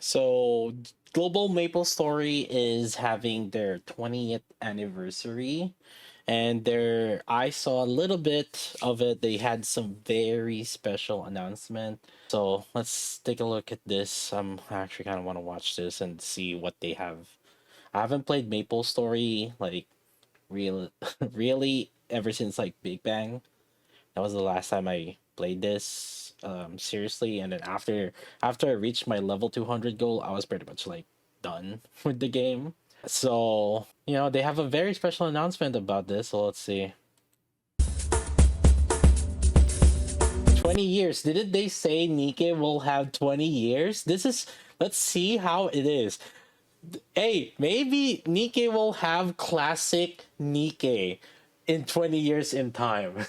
So Global Maple Story is having their 20th anniversary, and there I saw a little bit of it. They had some very special announcement. So let's take a look at this. I'm actually kind of want to watch this and see what they have. I haven't played Maple Story like real really ever since like Big Bang. That was the last time I played this seriously, and then after I reached my level 200 goal, I was pretty much like done with the game. So, they have a very special announcement about this. So let's see. 20 years. Didn't they say Nikke will have 20 years? Let's see how it is. Hey, maybe Nikke will have classic Nikke in 20 years in time.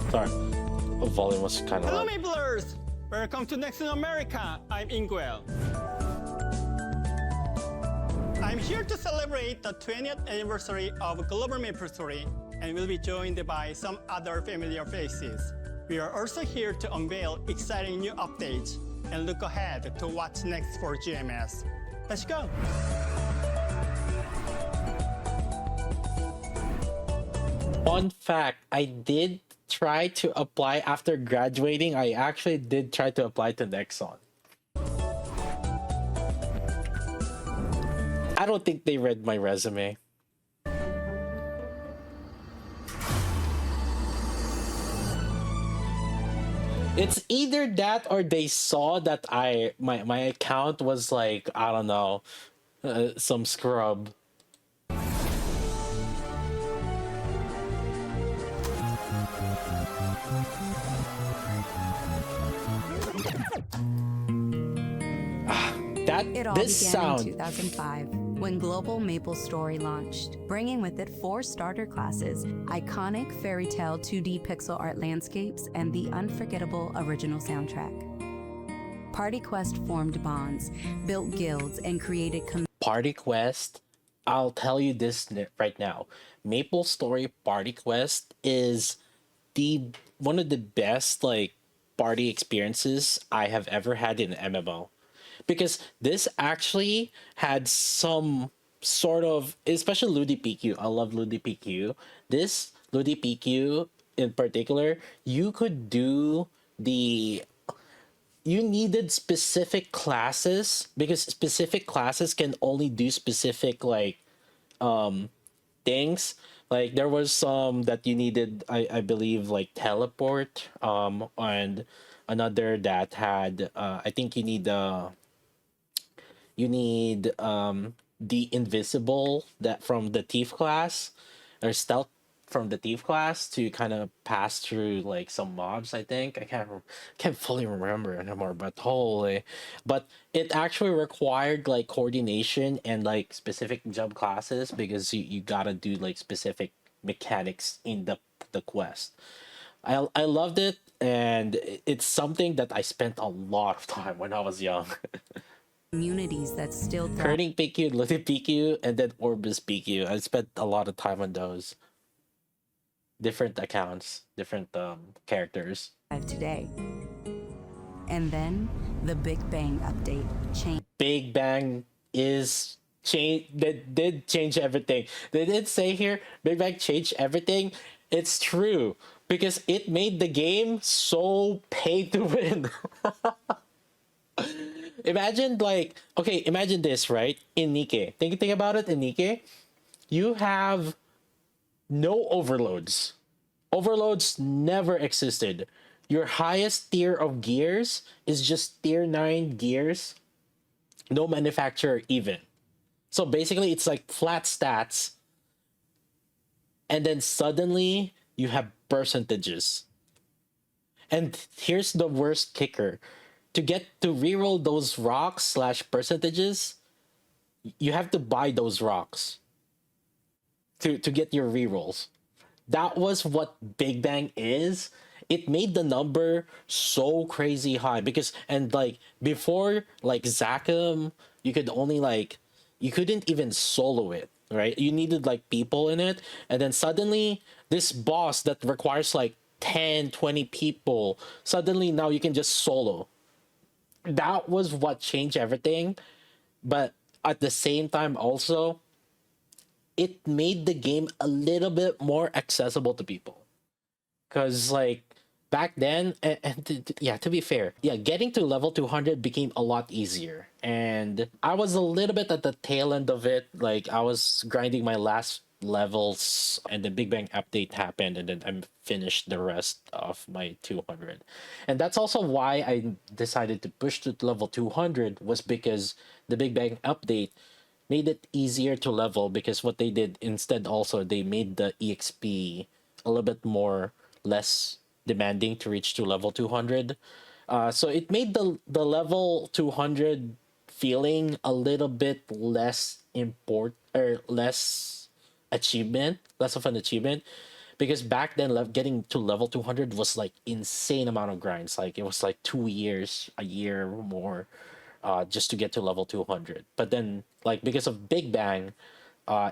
Sorry, the volume was kind of Hello, loud. Maplers! Welcome to Next in America. I'm Inguel. I'm here to celebrate the 20th anniversary of Global Maplestory and will be joined by some other familiar faces. We are also here to unveil exciting new updates and look ahead to what's next for GMS. Let's go! Fun fact, I did try to apply after graduating. I actually did try to apply to Nexon. I don't think they read my resume. It's either that or they saw that my account was like, I don't know, some scrub. It all This began sound. in 2005 when Global Maple Story launched, bringing with it 4 starter classes, iconic fairy tale 2D pixel art landscapes, and the unforgettable original soundtrack. Party Quest formed bonds, built guilds, and created Party Quest, I'll tell you this right now. Maple Story Party Quest is the one of the best like party experiences I have ever had in MMO. Because this actually had some sort of, especially Ludi PQ. I love Ludi PQ. This Ludi PQ in particular, you could do you needed specific classes because specific classes can only do specific like things. Like there was some that you needed, I believe, like teleport, and another that had I think you need the invisible that from the thief class, or stealth from the thief class, to kind of pass through like some mobs. I think I can't fully remember anymore, but holy, but it actually required like coordination and like specific jump classes because you gotta do like specific mechanics in the quest. I loved it, and it's something that I spent a lot of time when I was young. communities that still thrive Kerning PQ, Lily PQ, and then Orbis PQ. I spent a lot of time on those different accounts, different characters. today. And then, the Big Bang update changed. Big Bang is change that did change everything. They did say here Big Bang changed everything. It's true because it made the game so pay to win. Imagine imagine this, right? In Nikke. Think about it. In Nikke, you have no overloads. Overloads never existed. Your highest tier of gears is just tier 9 gears. No manufacturer even. So basically it's like flat stats. And then suddenly you have percentages. And here's the worst kicker. To get to reroll those rocks slash percentages, you have to buy those rocks to get your rerolls. That was what Big Bang is. It made the number so crazy high because, and like before like Zakum, you couldn't even solo it. right? You needed like people in it, and then suddenly this boss that requires like 10, 20 people, suddenly now you can just solo. That was what changed everything. But at the same time also, it made the game a little bit more accessible to people. Because like back then, yeah, to be fair, yeah, getting to level 200 became a lot easier, and I was a little bit at the tail end of it. Like I was grinding my last levels, and the Big Bang update happened, and then I finished the rest of my 200. And that's also why I decided to push to level 200, was because the Big Bang update made it easier to level, because what they did instead, also they made the exp a little bit more less demanding to reach to level 200. So it made the level 200 feeling a little bit less or less of an achievement, because back then getting to level 200 was like insane amount of grinds. Like it was like 2 years, a year or more, just to get to level 200. But then, like, because of Big Bang,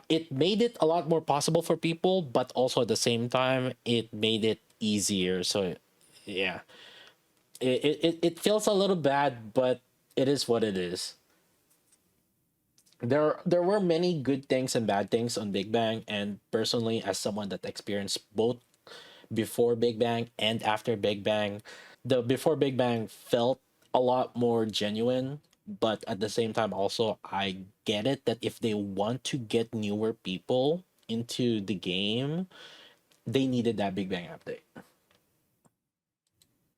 it made it a lot more possible for people, but also at the same time, it made it easier. So, yeah, it feels a little bad, but it is what it is. There were many good things and bad things on Big Bang, and personally, as someone that experienced both before Big Bang and after Big Bang, the before Big Bang felt a lot more genuine, but at the same time also I get it that if they want to get newer people into the game, they needed that Big Bang update.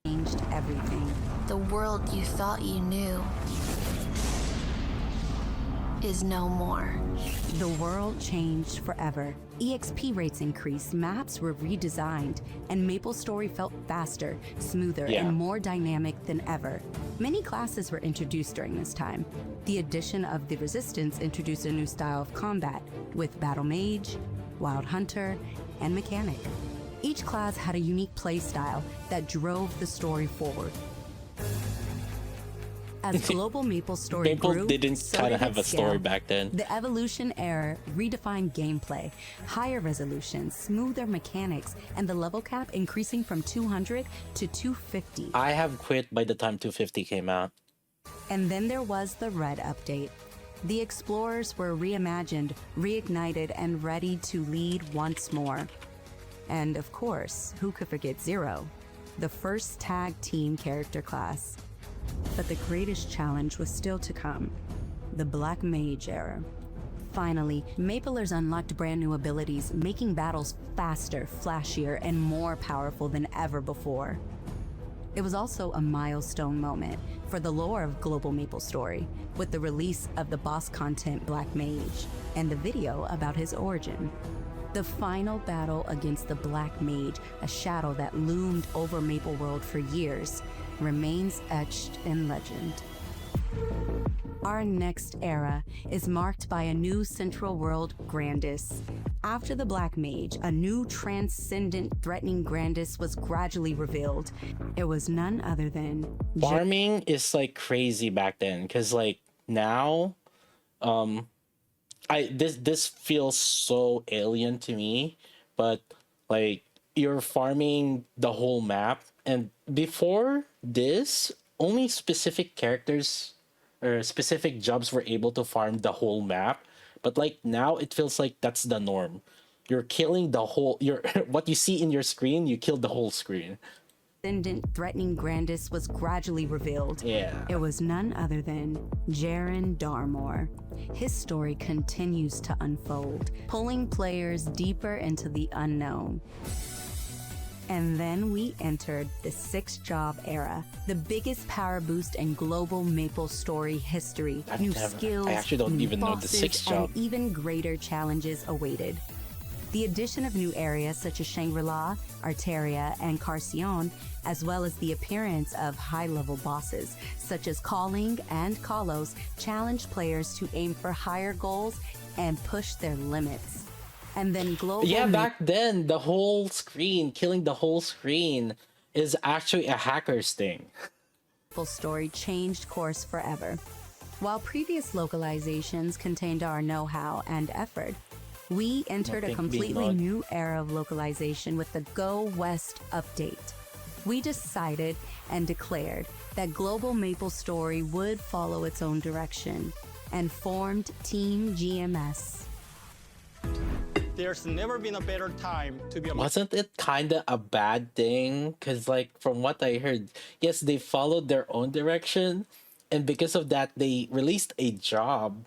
Changed everything. The world you thought you knew is no more. The world changed forever. EXP rates increased, maps were redesigned, and Maplestory felt faster, smoother, Yeah. and more dynamic than ever. Many classes were introduced during this time. The addition of the Resistance introduced a new style of combat, with Battle Mage, Wild Hunter, and Mechanic. Each class had a unique playstyle that drove the story forward. As global Maplestory Maple grew, didn't so kind of did have a its story scale. back then. The Evolution era redefined gameplay, higher resolution, smoother mechanics, and the level cap increasing from 200 to 250. I have quit by the time 250 came out. And then there was the Red update. The explorers were reimagined, reignited, and ready to lead once more. And of course, who could forget Zero, the first tag team character class. But the greatest challenge was still to come, the Black Mage era. Finally, Maplers unlocked brand new abilities, making battles faster, flashier, and more powerful than ever before. It was also a milestone moment for the lore of Global Maplestory, with the release of the boss content Black Mage and the video about his origin. The final battle against the Black Mage, a shadow that loomed over Maple World for years, remains etched in legend. Our next era is marked by a new central world, Grandis. After the Black Mage, a new transcendent, threatening Grandis was gradually revealed. It was none other than Farming is like crazy back then, because like now, this feels so alien to me, but like you're farming the whole map, and before this, only specific characters or specific jobs were able to farm the whole map. But like now, it feels like that's the norm. You're killing the whole. You're what you see in your screen. You kill the whole screen. Transcendent, threatening Grandis was gradually revealed. Yeah. It was none other than Jaren Darmore. His story continues to unfold, pulling players deeper into the unknown. And then we entered the 6-job era, the biggest power boost in global Maplestory history. New skills, I actually don't new even know the bosses, 6th job. and even greater challenges awaited. The addition of new areas such as Shangri-La, Arteria, and Carcion, as well as the appearance of high-level bosses such as Calling and Kalos, challenged players to aim for higher goals and push their limits. And then global... Yeah, back then, the whole screen, killing the whole screen, is actually a hacker's thing. Story changed course forever. While previous localizations contained our know-how and effort, We entered a Think completely big new era of localization with the Go West update. We decided and declared that Global Maplestory would follow its own direction and formed Team GMS. There's never been a better time to be a Wasn't it kind of a bad thing? Because, like, from what I heard, yes, they followed their own direction, and because of that, they released a job.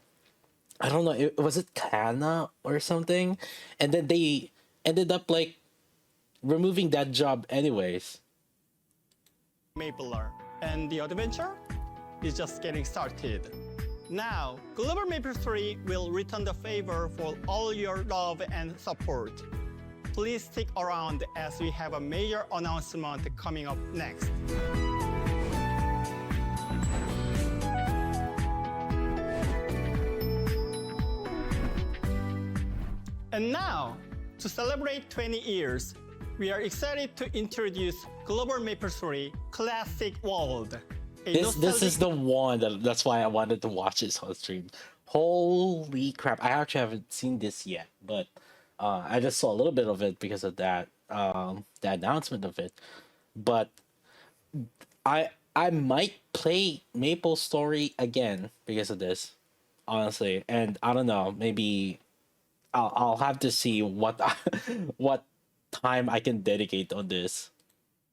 I don't know, was it Kana or something? And then they ended up, like, removing that job anyways. Mapler, and the adventure is just getting started. Now, Global Maplestory will return the favor for all your love and support. Please stick around as we have a major announcement coming up next. And now, to celebrate 20 years, we are excited to introduce Global Maplestory Classic World. This is the one that's why I wanted to watch this on stream. Holy crap! I actually haven't seen this yet, but I just saw a little bit of it because of that the announcement of it. But I might play Maplestory again because of this, honestly. And I don't know, maybe I'll have to see what what time I can dedicate on this.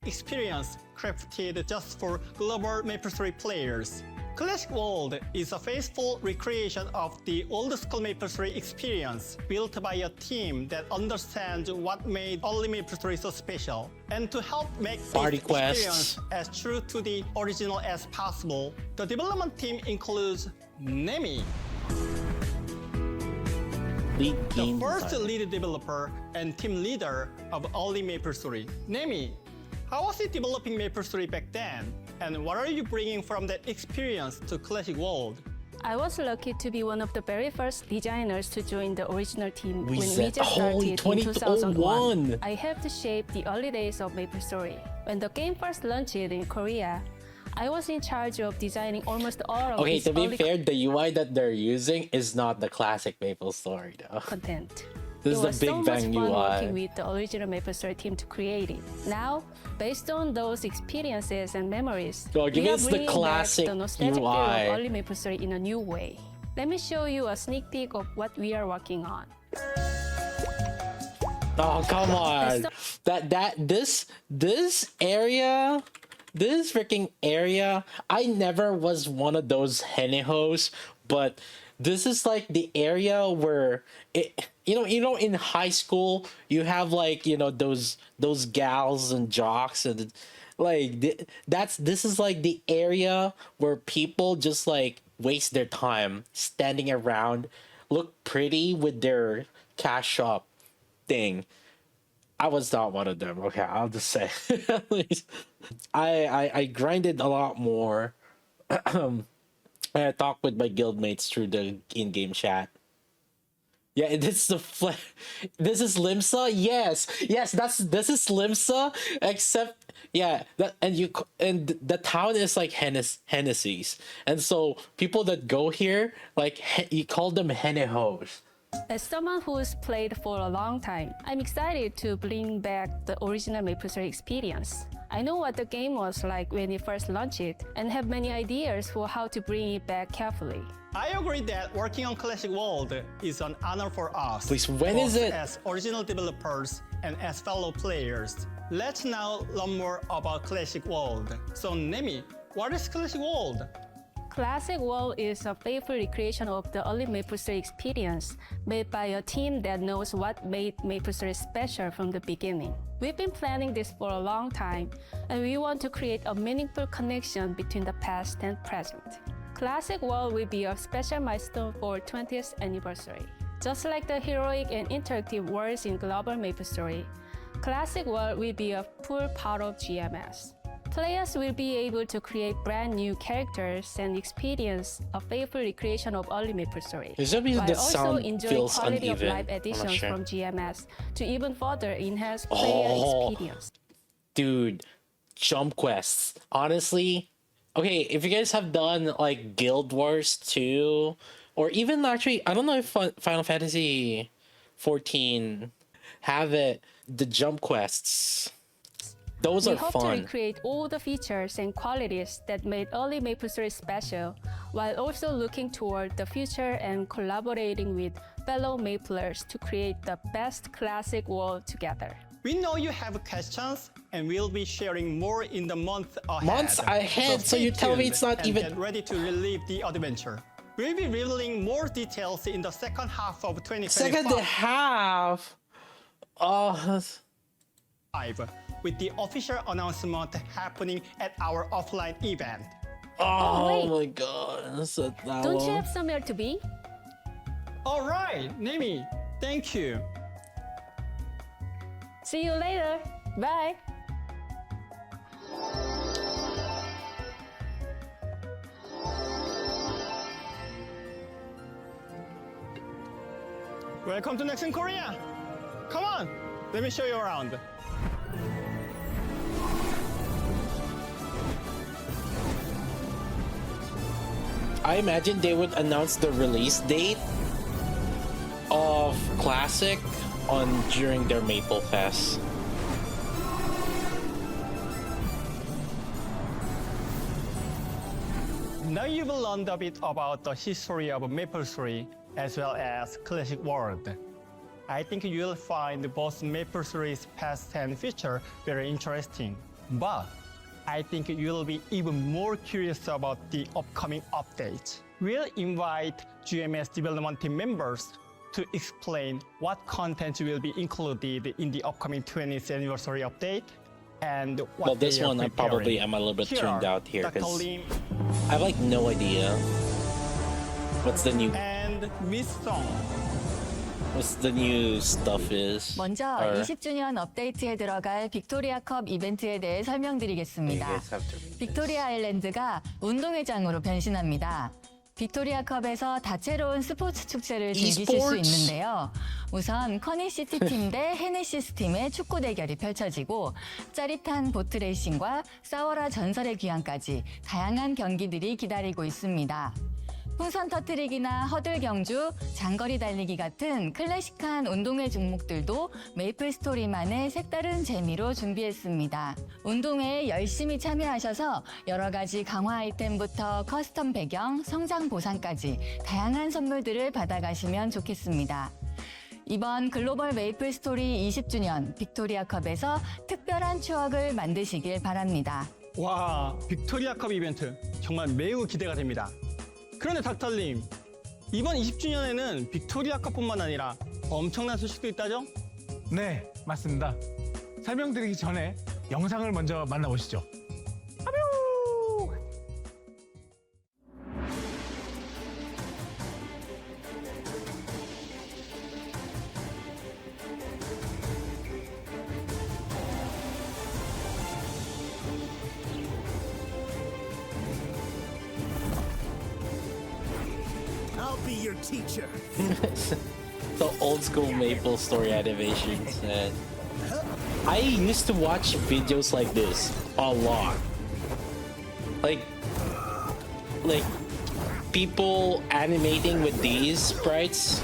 Experience crafted just for Global Maplestory players. Classic World is a faithful recreation of the old school Maplestory experience, built by a team that understands what made early Maplestory so special. And to help make Party this quests. experience as true to the original as possible, the development team includes Nemi, Lead the game first designer. lead developer and team leader of early Maplestory. Nemi, how was it developing Maplestory back then? And what are you bringing from that experience to Classic World? I was lucky to be one of the very first designers to join the original team when said, we just started oh, in 2001. 2001. I helped shape the early days of Maplestory. When the game first launched in Korea, I was in charge of designing almost all of Okay, its to be early fair, the UI that they're using is not the classic Maplestory though. content. This It is the was Big so Bang much fun UI. working with the original Maplestory team to create it. Now, based on those experiences and memories, Well, give we are us the bringing classic back the nostalgic feel UI. of early Maplestory in a new way. Let me show you a sneak peek of what we are working on. Oh, come on. This area, this freaking area, I never was one of those henehos, but this is like the area where it, in high school you have, like, those gals and jocks, and like this is like the area where people just like waste their time standing around, look pretty with their cash shop thing. I was not one of them. Okay, I'll just say. At least I grinded a lot more. I talked with my guildmates through the in-game chat. Yeah, this is this is Limsa. Yes, this is Limsa. Except, yeah, and the town is like Hennessy's, and so people that go here, like, you call them henehos. As someone who's played for a long time, I'm excited to bring back the original Maplestory experience. I know what the game was like when it first launched it, and have many ideas for how to bring it back carefully. I agree that working on Classic World is an honor for us. Please, when is both it? as original developers and as fellow players. Let's now learn more about Classic World. So, Nemi, what is Classic World? Classic World is a playful recreation of the early Maplestory experience, made by a team that knows what made Maplestory special from the beginning. We've been planning this for a long time, and we want to create a meaningful connection between the past and present. Classic World will be a special milestone for 20th anniversary. Just like the heroic and interactive worlds in Global Maplestory, Classic World will be a full part of GMS. Players will be able to create brand new characters and experience a faithful recreation of early Maplestory, Is that because while the also sound enjoying feels quality uneven? of live I'm not additions sure. from GMS to even further enhance player experience. Dude, jump quests. Honestly, okay, if you guys have done like Guild Wars 2, or even actually, I don't know if Final Fantasy 14, have it, the jump quests. Those We are hope to fun. recreate all the features and qualities that made early Maplestory special, while also looking toward the future and collaborating with fellow Maplers to create the best classic world together. We know you have questions, and we'll be sharing more in the month ahead. Months ahead, so stay you tell me tuned it's not and even- Get ready to relive the adventure. We'll be revealing more details in the second half of 2025. Second half. Oh, With the official announcement happening at our offline event. oh wait. my god. That's that Don't you long. have somewhere to be? All right, Nemi, thank you. See you later. Bye. Welcome to Next in Korea. Come on, let me show you around. I imagine they would announce the release date of Classic on during their Maple Fest. Now you've learned a bit about the history of Maplestory as well as Classic World. I think you'll find both Maplestory's past and future very interesting. But I think you'll be even more curious about the upcoming updates. We'll invite GMS development team members to explain what content will be included in the upcoming 20th anniversary update and what Well, this they are one I preparing. probably am a little bit tuned are out here Dr. because Lim I have like no idea what's the new and Miss Song. stuff is. 먼저 Or- 20주년 업데이트에 들어갈 빅토리아컵 이벤트에 대해 You 설명드리겠습니다. guys have to read 빅토리아 아일랜드가 운동회장으로 변신합니다. 빅토리아컵에서 다채로운 스포츠 축제를 즐기실 수 esports? 있는데요. 우선 커니시티 팀 대 헤네시스 팀의 축구 대결이 펼쳐지고 짜릿한 보트 레이싱과 싸워라 전설의 귀환까지 다양한 경기들이 기다리고 있습니다. 풍선 터트리기나 허들 경주, 장거리 달리기 같은 클래식한 운동회 종목들도 메이플 스토리만의 색다른 재미로 준비했습니다. 운동회에 열심히 참여하셔서 여러 가지 강화 아이템부터 커스텀 배경, 성장 보상까지 다양한 선물들을 받아가시면 좋겠습니다. 이번 글로벌 메이플 스토리 20주년 빅토리아컵에서 특별한 추억을 만드시길 바랍니다. 와, 빅토리아컵 이벤트 정말 매우 기대가 됩니다. 그런데 닥터님, 이번 20주년에는 빅토리아컵뿐만 아니라 엄청난 소식도 있다죠? 네, 맞습니다. 설명드리기 전에 영상을 먼저 만나보시죠. I'll be your teacher. the old school Maple Story animations. And I used to watch videos like this a lot. Like people animating with these sprites,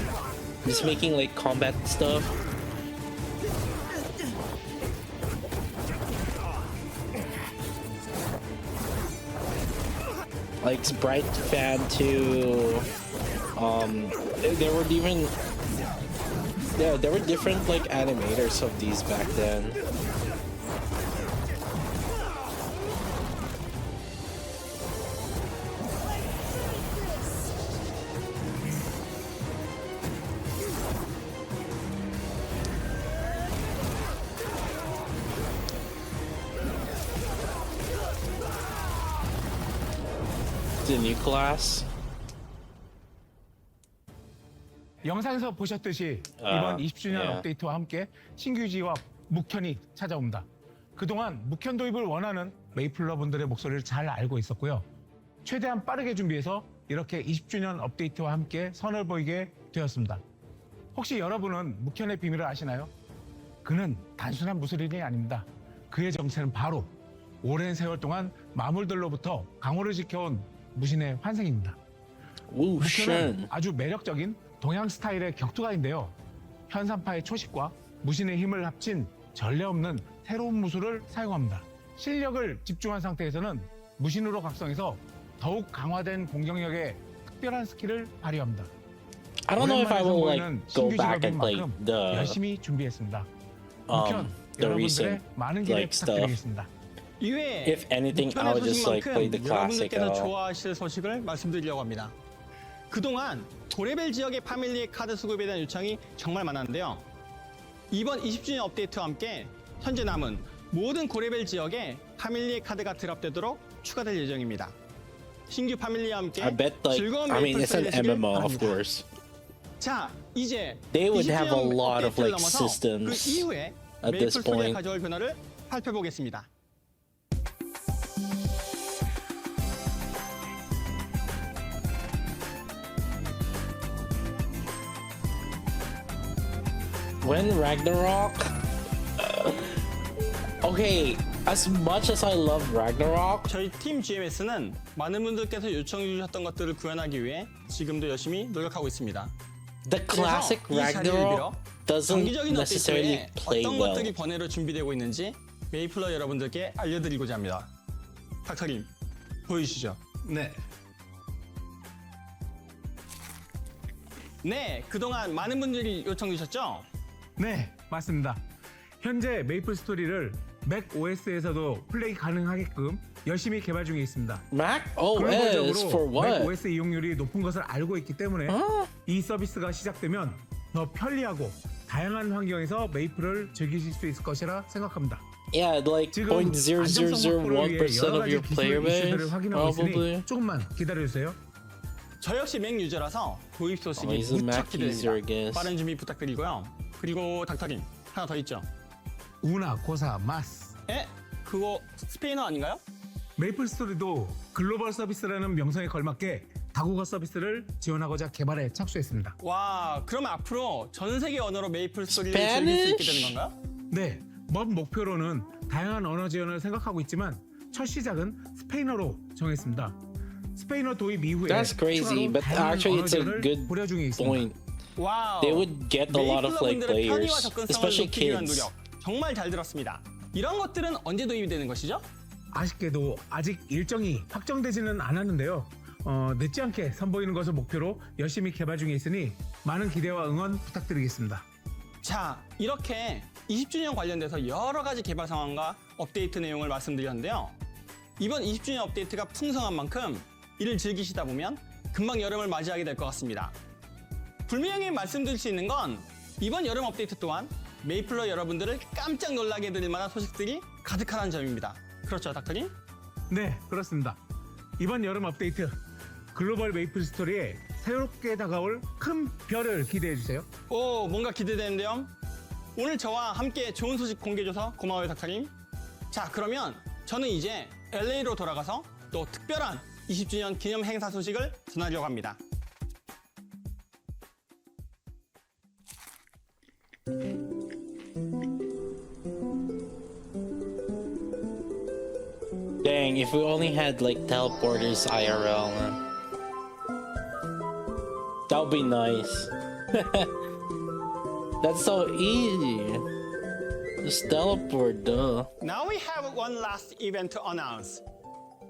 just making like combat stuff. Like Sprite Fan 2. There were even there were different like animators of these back then. The new class. 영상에서 보셨듯이 이번 20주년 예. 업데이트와 함께 신규지와 묵현이 찾아옵니다. 그동안 묵현 도입을 원하는 메이플러분들의 목소리를 잘 알고 있었고요. 최대한 빠르게 준비해서 이렇게 20주년 업데이트와 함께 선을 보이게 되었습니다. 혹시 여러분은 묵현의 비밀을 아시나요? 그는 단순한 무술인이 아닙니다. 그의 정체는 바로 오랜 세월 동안 마물들로부터 강호를 지켜온 무신의 환생입니다. Woo, 묵현은 Shen. 아주 매력적인 동양 스타일의 격투가인데요. 현산파의 초식과 무신의 힘을 합친 전례 없는 새로운 무술을 사용합니다. 실력을 집중한 상태에서는 무신으로 각성해서 더욱 강화된 공격력의 특별한 스킬을 발휘합니다. I don't know if I will like 오랜만에 go 선보이는 back 신규 and play 직업인 만큼 the 열심히 준비했습니다. 묵현, the 여러분들의 recent 많은 기대 like stuff. 부탁드리겠습니다. 이외에 If anything, I would just like play the classic. 여러분들께서 좋아하실 소식을 말씀드리려고 합니다. 그동안 고레벨 지역의 파밀리의 카드 수급에 대한 요청이 정말 많았는데요. 이번 20주년 업데이트와 함께 현재 남은 모든 고레벨 지역에 파밀리의 카드가 드랍되도록 추가될 예정입니다. 신규 파밀리와 함께 I bet like 즐거운 I mean it's an 메이플 MMO of 바랍니다. course. 자, 이제 They would have a 20주년 lot of 업데이트를 like 넘어서 systems 그 이후에 at 메이플 this 스토리에 point. 가져올 변화를 살펴보겠습니다. When Ragnarok? Okay, as much as I love Ragnarok, 저희 팀 GMS는 많은 분들께서 요청해 주셨던 것들을 구현하기 위해 지금도 열심히 노력하고 있습니다. the classic 그래서 이 자리를 Ragnarok 빌어 doesn't 정기적인 necessarily 업데이트에 play 어떤 well. 것들이 번외로 준비되고 있는지 메이플러 여러분들께 알려드리고자 합니다. 닥터님, 보여주시죠. 네. 네, 그동안 많은 분들이 요청 주셨죠? 네, 맞습니다. 현재 메이플 스토리를 맥 OS에서도 플레이 가능하게끔 열심히 개발 중에 있습니다. Mac OS for 맥 what? OS 이용률이 높은 것을 알고 있기 때문에 어? 이 서비스가 시작되면 더 편리하고 다양한 환경에서 메이플을 즐기실 수 있을 것이라 생각합니다. Yeah, like 지금 안정성 확보를 위해 0.0001% 여러 of 가지 your player 기술 이슈들을 base, 확인하고 있으니 probably. 조금만 기다려주세요. 저 역시 맥 유저라서 도입 소식이 he's a 무척 Mac user, I 기대됩니다. guess. 빠른 준비 부탁드리고요. 그리고 닥터님, 하나 더 있죠? 우나, 고사, 마스. 에? 그거 스페인어 아닌가요? 메이플 스토리도 글로벌 서비스라는 명성에 걸맞게 다국어 서비스를 지원하고자 개발에 착수했습니다. 와, 그럼 앞으로 전 세계 언어로 메이플 스토리를 즐길 수 있게 되는 건가요? 네, 먼 목표로는 다양한 언어 지원을 생각하고 있지만 첫 시작은 스페인어로 정했습니다. 스페인어 도입 이후에 That's crazy, 추가로 but 다양한 actually 언어 it's a 지원을 good 고려 중에 있습니다. point. 와우. They would get a lot of like 메이플러분들의 편의와 players, 접근성을 especially 높이기 위한 kids. 노력 정말 잘 들었습니다. 이런 것들은 언제 도입이 되는 것이죠? 아쉽게도 아직 일정이 확정되지는 않았는데요. 늦지 않게 선보이는 것을 목표로 열심히 개발 중에 있으니 많은 기대와 응원 부탁드리겠습니다. 자, 이렇게 20주년 관련돼서 여러 가지 개발 상황과 업데이트 내용을 말씀드렸는데요. 이번 20주년 업데이트가 풍성한 만큼 이를 즐기시다 보면 금방 여름을 맞이하게 될 것 같습니다. 불명예 말씀드릴 수 있는 건 이번 여름 업데이트 또한 메이플러 여러분들을 깜짝 놀라게 해드릴 만한 소식들이 가득하다는 점입니다. 그렇죠, 닥터님? 네, 그렇습니다. 이번 여름 업데이트 글로벌 메이플 스토리에 새롭게 다가올 큰 별을 기대해주세요. 오, 뭔가 기대되는데요. 오늘 저와 함께 좋은 소식 공개해줘서 고마워요, 닥터님. 자, 그러면 저는 이제 LA로 돌아가서 또 특별한 20주년 기념 행사 소식을 전하려고 합니다. Dang, if we only had like teleporters IRL, man. That would be nice. That's so easy. Just teleport, duh. Now we have one last event to announce.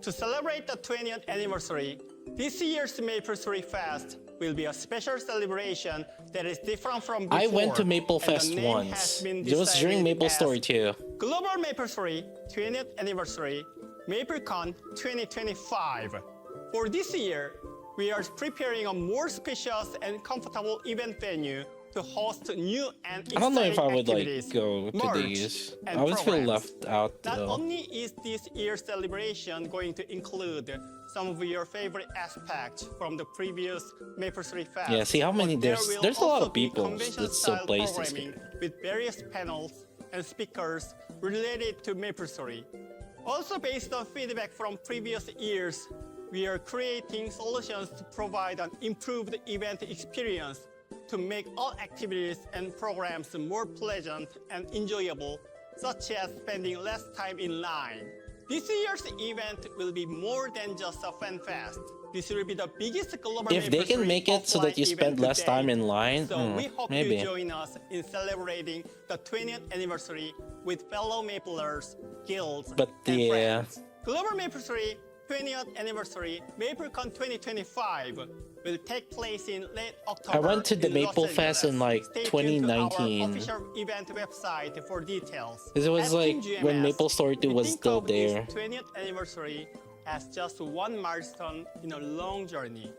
To celebrate the 20th anniversary, this year's Maplestory Fest will be a special celebration that is different from before. I went to Maple and the Fest name once. has been It was during decided Maplestory as too. Global Maplestory 20th Anniversary MapleCon 2025. For this year, we are preparing a more spacious and comfortable event venue to host new and I don't know if I exciting would like activities, go to merch, these. and I would feel programs. left out Not though. only is this year's celebration going to include some of your favorite aspects from the previous Maplestory Fest, Yeah, see how many but there there's- will there's a lot also of be people that still convention-style plays this programming with various panels and speakers related to Maplestory. Also based on feedback from previous years, we are creating solutions to provide an improved event experience to make all activities and programs more pleasant and enjoyable, such as spending less time in line. This year's event will be more than just a fan fest. This will be the biggest global If they can Maplestory make it so that you offline spend event less to time date. in line, So we hope maybe. you join us in celebrating the 20th anniversary with fellow Maplers, guilds, But and yeah. friends. Global Maplestory 20th anniversary MapleCon 2025 will take place in late October. I went to the in Maple Los Fest in Angeles. like Stay tuned to our 2019. official event website for details. Because it was At like Team when GMS, Maplestory 2 we was think still of this there. 20th anniversary as just one milestone in a long journey.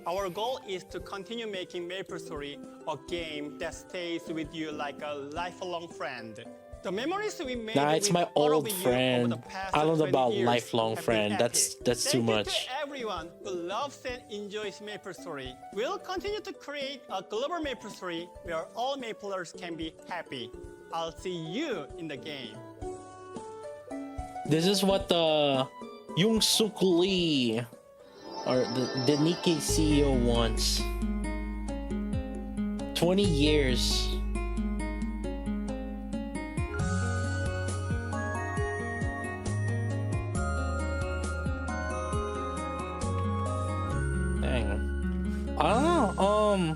Our goal is to continue making Maplestory a game that stays with you like a lifelong friend. The memories we made Nah, it's with my all old of you friend. over the past I don't know 20 about years lifelong have been friend. epic. That's too Thank you much. to everyone who loves and enjoys Maplestory. We'll continue to create a global Maplestory where all Maplers can be happy. I'll see you in the game. This is what the Yung Suk Lee or the Nikke CEO wants. 20 years. Dang. I don't know.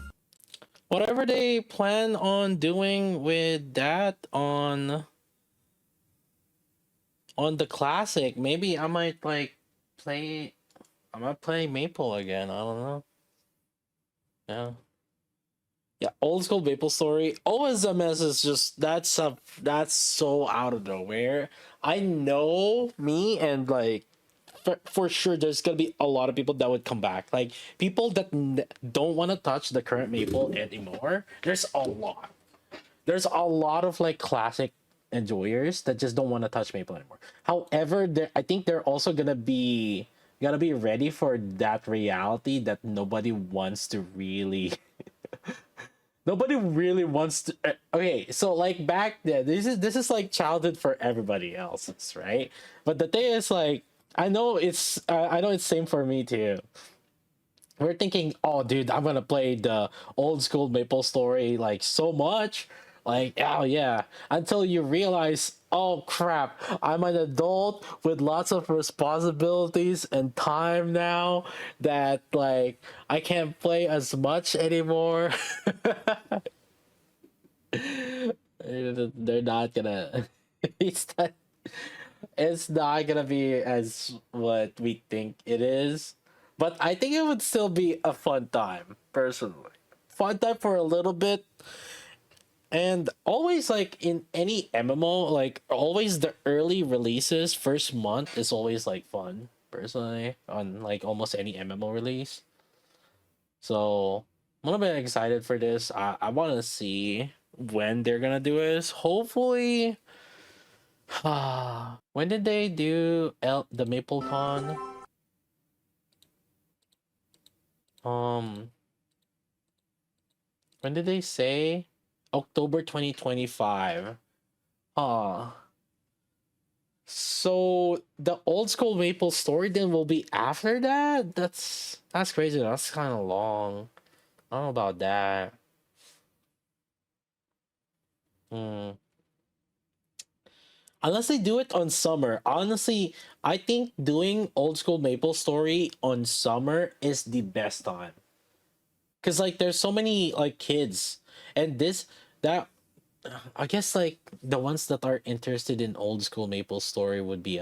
Whatever they plan on doing with that on the classic, maybe I might like play. I might play Maple again. I don't know. Yeah. Yeah, old school Maplestory. OSMS is just that's so out of nowhere. I know me and like for sure there's gonna be a lot of people that would come back. Like people that don't want to touch the current Maple anymore. There's a lot. There's a lot of like classic enjoyers that just don't want to touch Maple anymore. However, I think they're also gonna be ready for that reality that nobody wants to really. Nobody really wants to. Okay, so like back then, this is like childhood for everybody else's, right? But the thing is, like, I know it's same for me too. We're thinking, oh, dude, I'm gonna play the old school Maplestory like so much, like, oh yeah, until you realize, oh crap, I'm an adult with lots of responsibilities and time now that like I can't play as much anymore. They're not gonna. It's not. It's not gonna be as what we think it is, but I think it would still be a fun time. Personally, fun time for a little bit. And always like in any MMO, like always the early releases, first month is always like fun, personally, on like almost any MMO release. So I'm a little bit excited for this. I want to see when they're gonna do this. Hopefully, when did they do the MapleCon? When did they say? October 2025. So the old school Maplestory then will be after that? That's crazy. That's kind of long. I don't know about that. Unless they do it on summer. Honestly, I think doing old school Maplestory on summer is the best time. Cause like there's so many like kids, and that I guess like the ones that are interested in old school Maplestory would be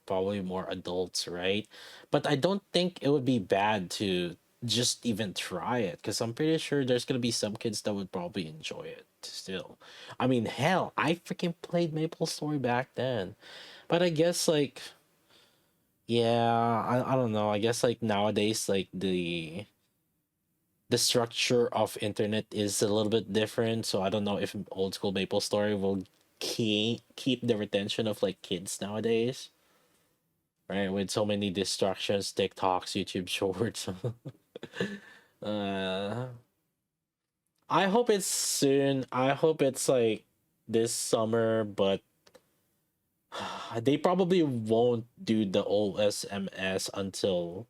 probably more adults, right? But I don't think it would be bad to just even try it, because I'm pretty sure there's gonna be some kids that would probably enjoy it still. I mean, hell, I freaking played Maplestory back then, but I guess like, yeah, I don't know. I guess like nowadays like the structure of internet is a little bit different, so I don't know if old school Maplestory will keep the retention of like kids nowadays, right? With so many distractions, TikToks, YouTube Shorts. I hope it's soon. I hope it's like this summer, but they probably won't do the OSMS until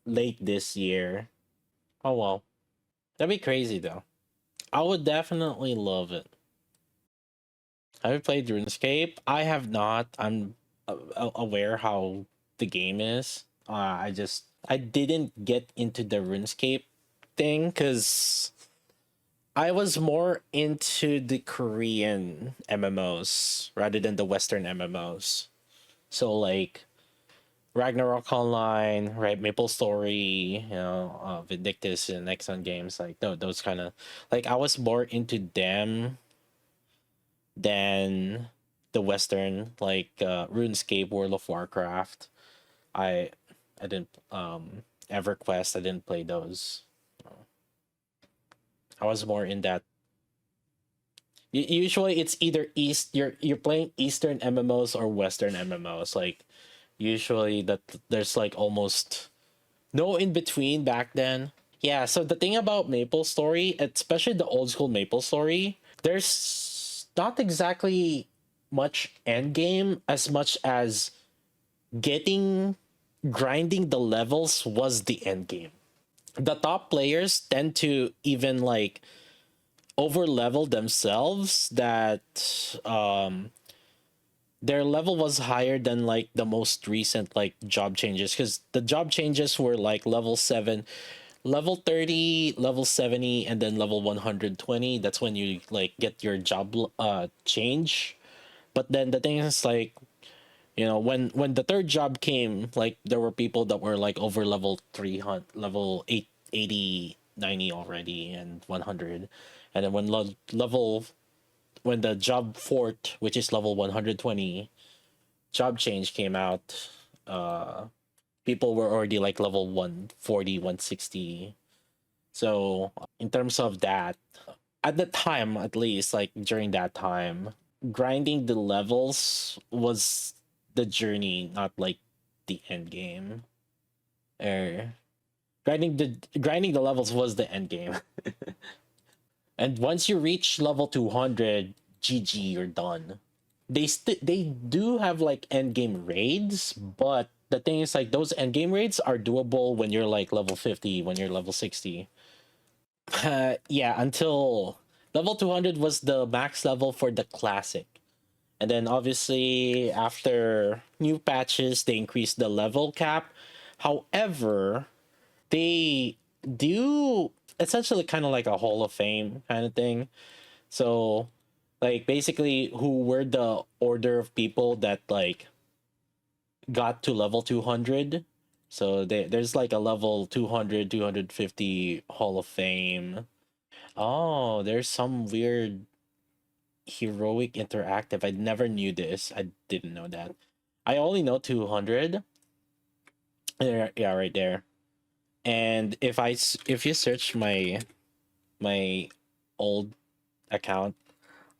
late this year. Oh well. That'd be crazy though. I would definitely love it. Have you played RuneScape? I have not. I'm aware how the game is. I didn't get into the RuneScape thing because I was more into the Korean MMOs rather than the Western MMOs. So like Ragnarok Online, right? Maple Story, Vindictus and Exxon games, like those kind of, like I was more into them than the Western, like RuneScape, World of Warcraft. I I didn't EverQuest. I didn't play those. I was more in that. Usually, it's either you're playing Eastern MMOs or Western MMOs. Like usually that there's like almost no in between back then. Yeah. So the thing about Maple Story, especially the old school Maple Story, there's not exactly much end game as much as getting grinding the levels was the end game. The top players tend to even like over level themselves, that their level was higher than like the most recent like job changes, because the job changes were like level 7, level 30, level 70, and then level 120. That's when you like get your job change. But then the thing is like, when the third job came, like there were people that were like over level 300, level 80, 90 already, and 100. And then when the job fort, which is level 120, job change came out, people were already like level 140, 160. So in terms of that, at the time, at least like during that time, grinding the levels was the journey, not like the end game. Or grinding the levels was the end game. And once you reach level 200, GG, you're done. They do have like end game raids, but the thing is like those end game raids are doable when you're like level 50, when you're level 60. Yeah, until level 200 was the max level for the classic. And then obviously after new patches, they increased the level cap. However, they do essentially kind of like a Hall of Fame kind of thing. So like basically who were the order of people that like got to level 200. So there's like a level 200, 250 Hall of Fame. Oh, there's some weird heroic interactive. I never knew this. I didn't know that. I only know 200. There, yeah, right there. And if you search my old account,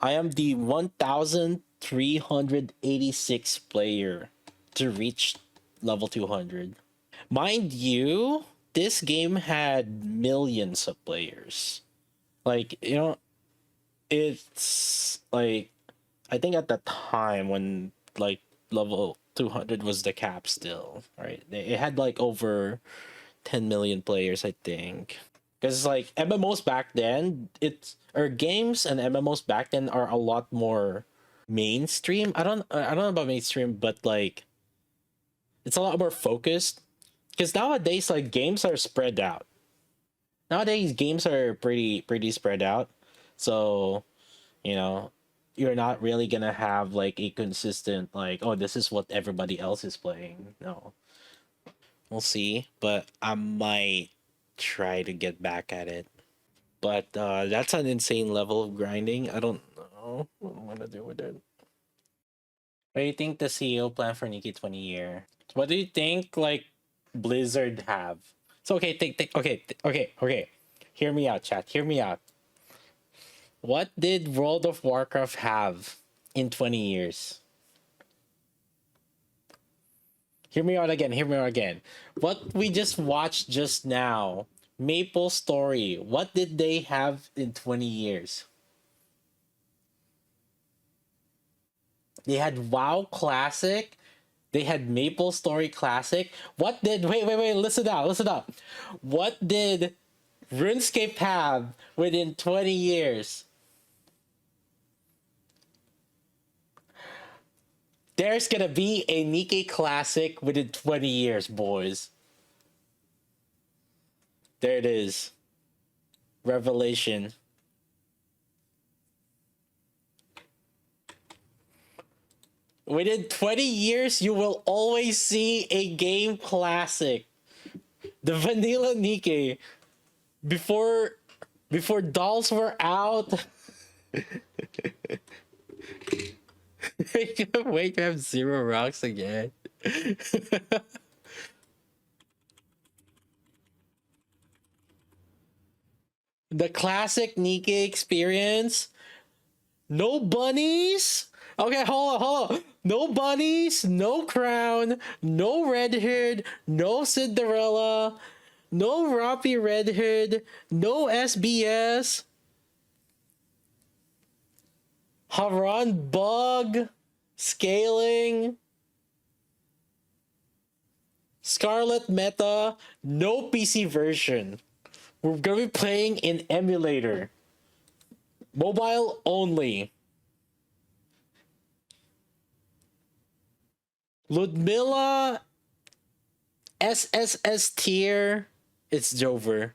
I am the 1386 player to reach level 200. Mind you, this game had millions of players. Like, it's like, I think at the time when like level 200 was the cap still, right? It had like over 10 million players, I think. Because like MMOs back then, games and MMOs back then are a lot more mainstream. I don't know about mainstream, but like it's a lot more focused. Because nowadays, like games are spread out. Nowadays, games are pretty spread out. So, you're not really gonna have like a consistent like, oh, this is what everybody else is playing. No. We'll see, but I might try to get back at it. But that's an insane level of grinding. I don't know what I'm gonna do with it. What do you think the CEO plan for Nikke 20-year? What do you think like Blizzard have? So okay, okay. Hear me out, chat. Hear me out. What did World of Warcraft have in 20 years? Hear me out again. Hear me out again. What we just watched just now, Maple Story. What did they have in 20 years? They had WoW Classic. They had Maple Story Classic. Wait, listen up. What did RuneScape have within 20 years? There's gonna be a Nikke classic within 20 years, boys. There it is. Revelation. Within 20 years, you will always see a game classic. The vanilla Nikke. Before dolls were out. I can't wait to have 0 rocks again. The classic Nikke experience. No bunnies. Okay, hold on. No bunnies, no crown, no red hood, no Cinderella, no Rapi red hood, no SBS. Haran bug, scaling, Scarlet meta, no PC version. We're gonna be playing in emulator. Mobile only. Ludmilla SSS tier. It's Jover.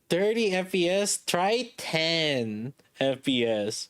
30 FPS. Try 10 FPS.